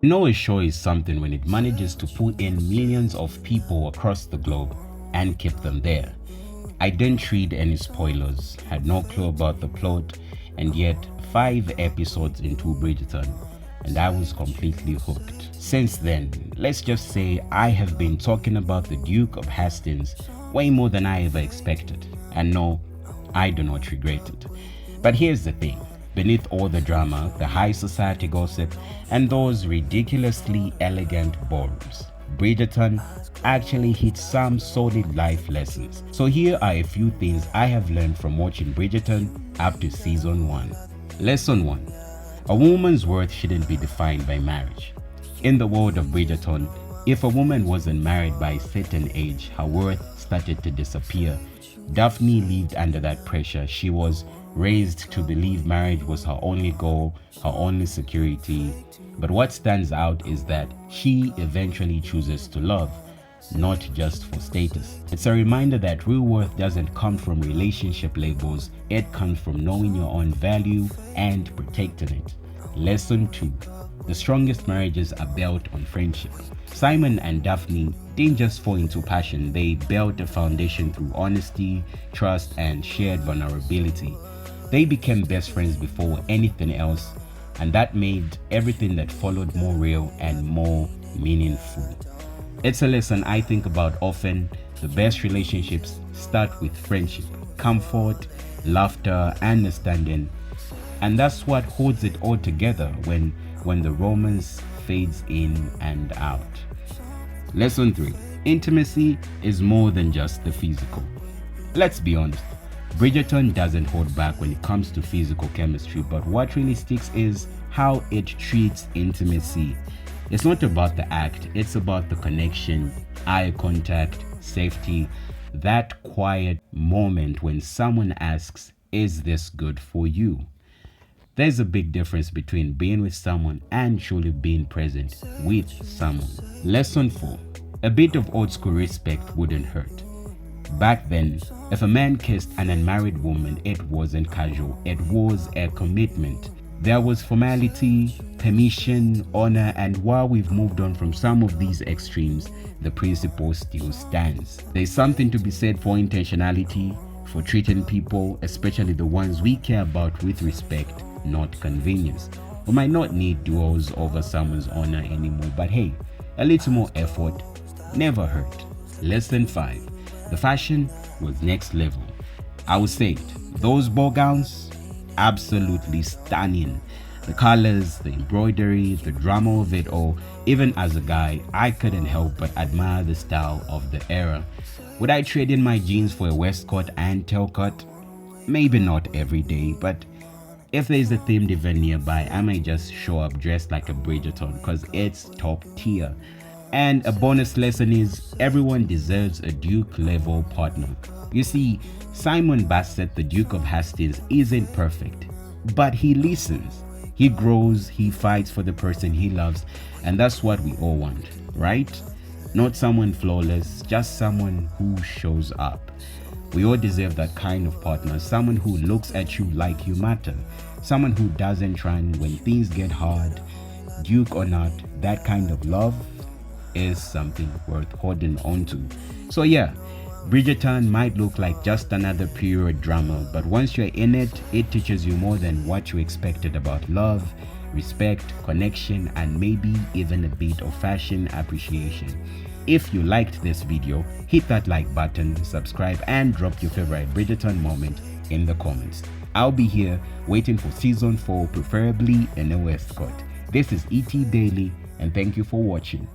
know a show is something when it manages to pull in millions of people across the globe and keep them there. I didn't read any spoilers, had no clue about the plot, and yet 5 episodes into Bridgerton, and I was completely hooked. Since then, let's just say I have been talking about the Duke of Hastings way more than I ever expected. And no, I do not regret it. But here's the thing. Beneath all the drama, the high society gossip, and those ridiculously elegant ballrooms, Bridgerton actually hits some solid life lessons. So here are a few things I have learned from watching Bridgerton up to season 1. Lesson 1. A woman's worth shouldn't be defined by marriage. In the world of Bridgerton, if a woman wasn't married by a certain age, her worth started to disappear. Daphne lived under that pressure. She was raised to believe marriage was her only goal, her only security. But what stands out is that she eventually chooses to love, not just for status. It's a reminder that real worth doesn't come from relationship labels, it comes from knowing your own value and protecting it. Lesson 2. The strongest marriages are built on friendship. Simon and Daphne didn't just fall into passion, they built a foundation through honesty, trust, and shared vulnerability. They became best friends before anything else, and that made everything that followed more real and more meaningful. It's a lesson I think about often. The best relationships start with friendship, comfort, laughter, understanding, and that's what holds it all together when the romance fades in and out. Lesson 3. Intimacy is more than just the physical. Let's be honest, Bridgerton doesn't hold back when it comes to physical chemistry, but what really sticks is how it treats intimacy. It's not about the act, it's about the connection, eye contact, safety, that quiet moment when someone asks, "Is this good for you?" There's a big difference between being with someone and truly being present with someone. Lesson 4. A bit of old school respect wouldn't hurt. Back then, if a man kissed an unmarried woman, it wasn't casual, it was a commitment. There was formality, permission, honor, and while we've moved on from some of these extremes, the principle still stands. There's something to be said for intentionality, for treating people, especially the ones we care about, with respect, not convenience. We might not need duels over someone's honor anymore, but hey, a little more effort never hurt. Lesson 5. The fashion was next level. I would say it. Those ball gowns, absolutely stunning. The colors, the embroidery, the drama of it all. Even as a guy, I couldn't help but admire the style of the era. Would I trade in my jeans for a waistcoat and tailcoat? Maybe not every day, but if there's a themed event nearby, I might just show up dressed like a Bridgerton because it's top tier. And a bonus lesson is everyone deserves a Duke level partner. You see, Simon Basset, the Duke of Hastings, isn't perfect, but he listens, he grows, he fights for the person he loves, and that's what we all want, right? Not someone flawless, just someone who shows up. We all deserve that kind of partner, someone who looks at you like you matter, someone who doesn't run when things get hard. Duke or not, that kind of love is something worth holding on to. So yeah, Bridgerton might look like just another period drama, but once you're in it, it teaches you more than what you expected about love, respect, connection, and maybe even a bit of fashion appreciation. If you liked this video, hit that like button, subscribe, and drop your favorite Bridgerton moment in the comments. I'll be here waiting for season 4, preferably in a waistcoat. This is ET Daily, and thank you for watching.